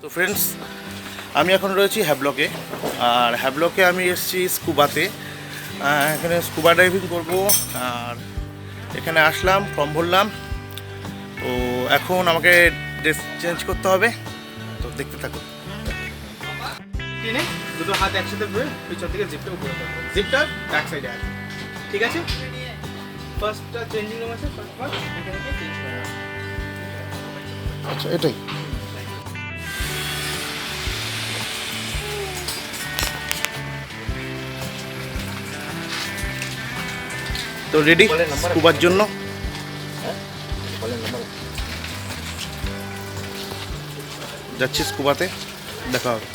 তো ফ্রেন্ডস, আমি এখন রয়েছি হ্যাভলকে। আর হ্যাভলকে আমি এসেছি স্কুবাতে। এখানে স্কুবা ডাইভিং করব। আর এখানে আসলাম, ফর্ম ভরলাম। তো এখন আমাকে ড্রেস চেঞ্জ করতে হবে, তো দেখতে থাকুন। টেনে দুটো হাত একসাথে ধরে পিছন থেকে জিপটা উপরে করবো। জিপটা ব্যাক সাইডে আছে, ঠিক আছে? ফার্স্টটা চেঞ্জিং রুম আছে, ফার্স্ট এখানে গিয়ে চেঞ্জ করে নাও। আচ্ছা, এটাই। তো রেডি স্কুবার জন্য। যাচ্ছি স্কুবাতে, দেখা হবে।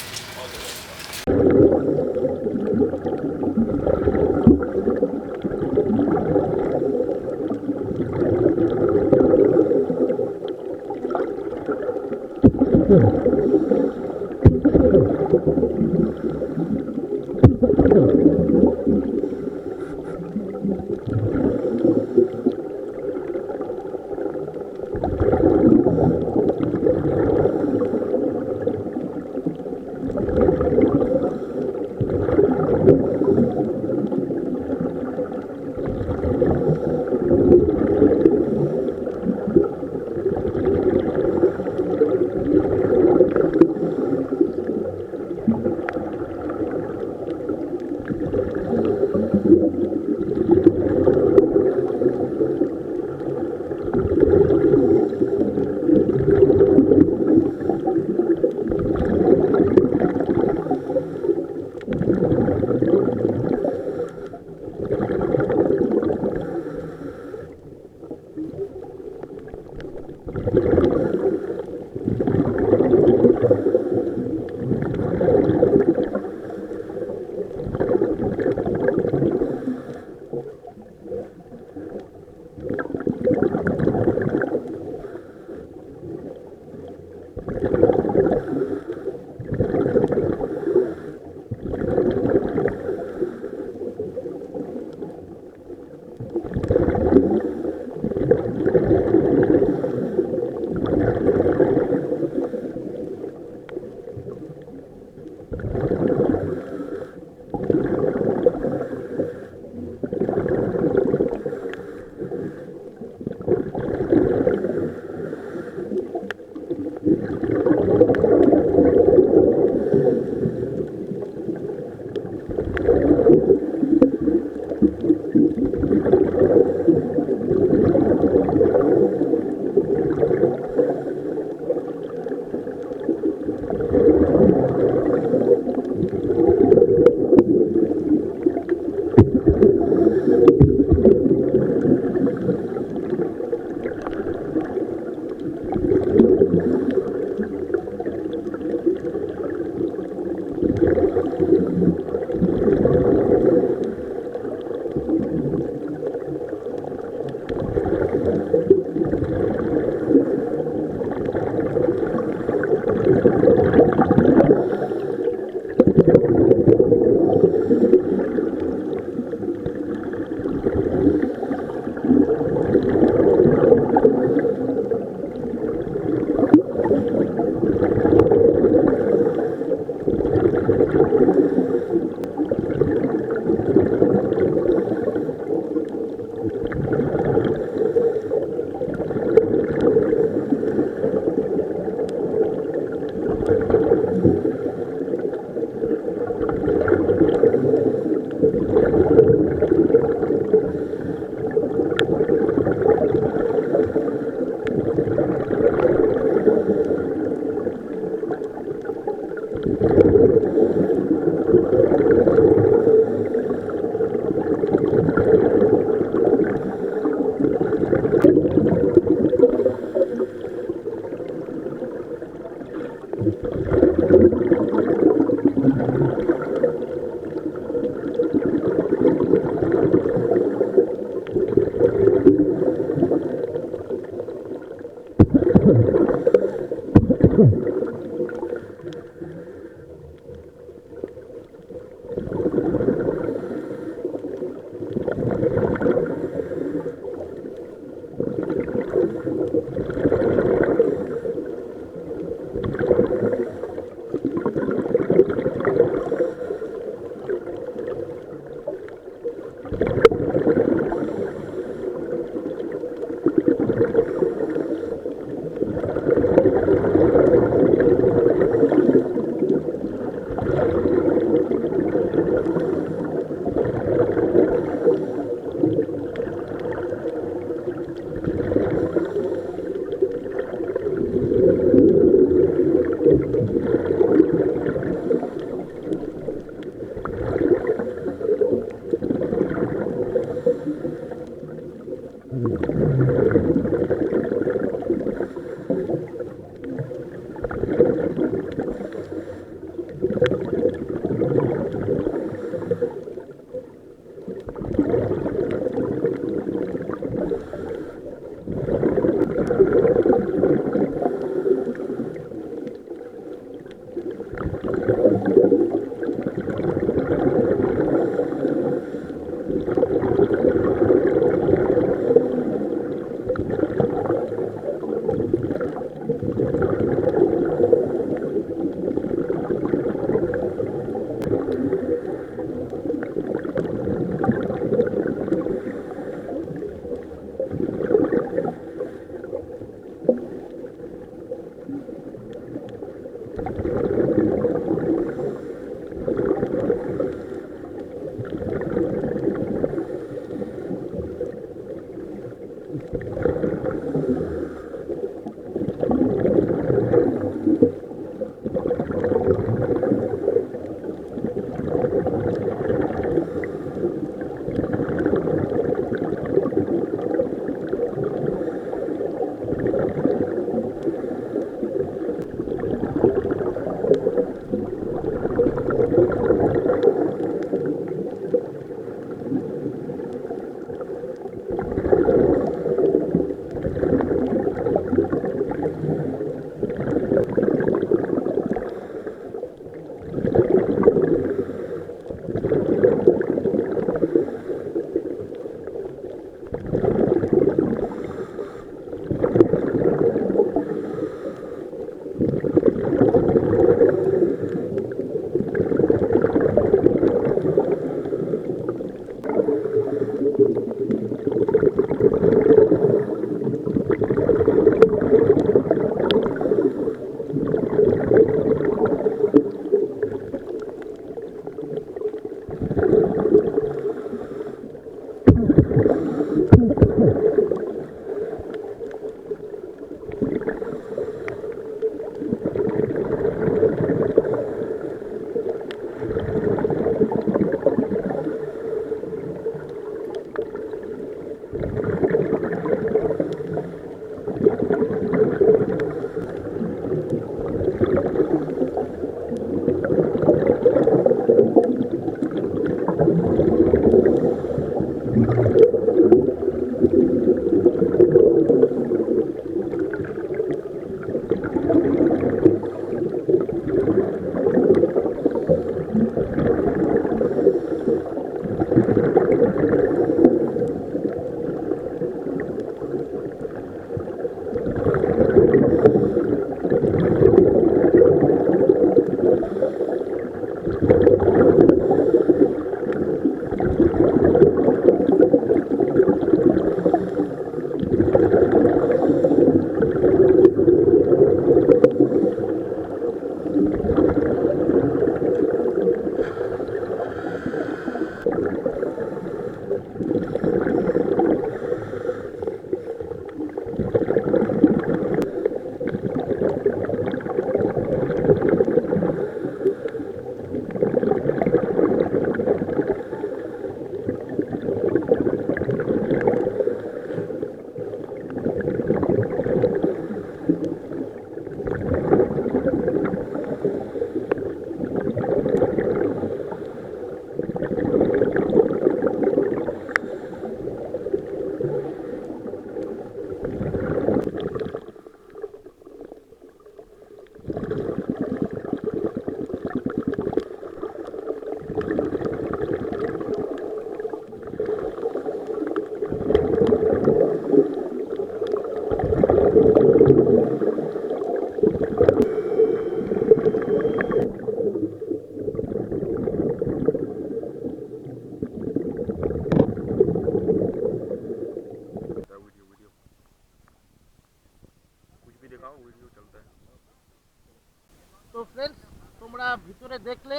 ভিতরে দেখলে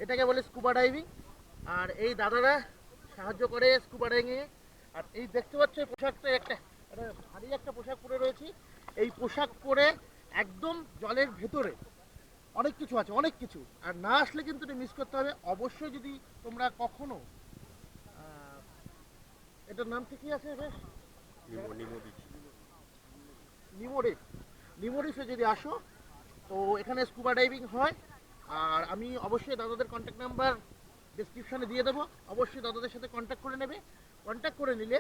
এটাকে বলে স্কুবা ডাইভিং। আর এই দাদারা সাহায্য করে স্কুবা ডাইভিংয়ে। আর এই দেখতে পাচ্ছ এই পোশাকটা একটা ভারী একটা পোশাক পরে রয়েছি। এই পোশাক পরে একদম জলের ভেতরে অনেক কিছু আছে, অনেক কিছু। আর না আসলে কিন্তু এটা মিস করতে হবে অবশ্যই। যদি তোমরা কখনো এটার নাম কি আছে বেশ, নিমো রিফ। নিমোরিফে যদি আসো তো এখানে স্কুবা ডাইভিং হয়। আর আমি অবশ্যই দাদাদের কন্ট্যাক্ট নাম্বার ডেসক্রিপশনে দিয়ে দেবো, অবশ্যই দাদাদের সাথে কন্ট্যাক্ট করে নেবে। কন্ট্যাক্ট করে নিলে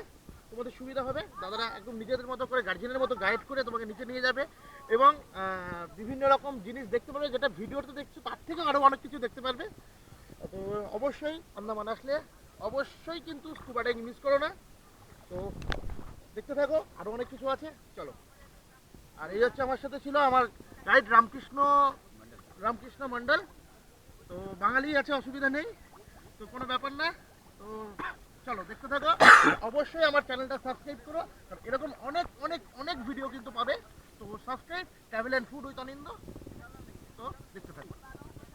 তোমাদের সুবিধা হবে, দাদারা একদম নিজেদের মতো করে গার্জিয়ানের মতো গাইড করে তোমাকে নিচে নিয়ে যাবে এবং বিভিন্ন রকম জিনিস দেখতে পারবে, যেটা ভিডিওতে দেখছো তার থেকে আরও অনেক কিছু দেখতে পারবে। তো অবশ্যই আন্দামান আসলে অবশ্যই কিন্তু স্কুবা ডাইভিং মিস করো না। তো দেখতে থাকো, আরও অনেক কিছু আছে, চলো। আর এই হচ্ছে আমার সাথে ছিল আমার গাইড রামকৃষ্ণ মণ্ডল। তো বাঙালি আছে, অসুবিধা নেই, তো কোনো ব্যাপার না। তো চলো দেখতে থাকো, অবশ্যই আমার চ্যানেলটা সাবস্ক্রাইব করো, কারণ এরকম অনেক অনেক অনেক ভিডিও কিন্তু পাবে। তো subscribe travel and food with Anindya. তো দেখতে থাকো।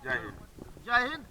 জয় হিন্দ। জয় হিন্দ।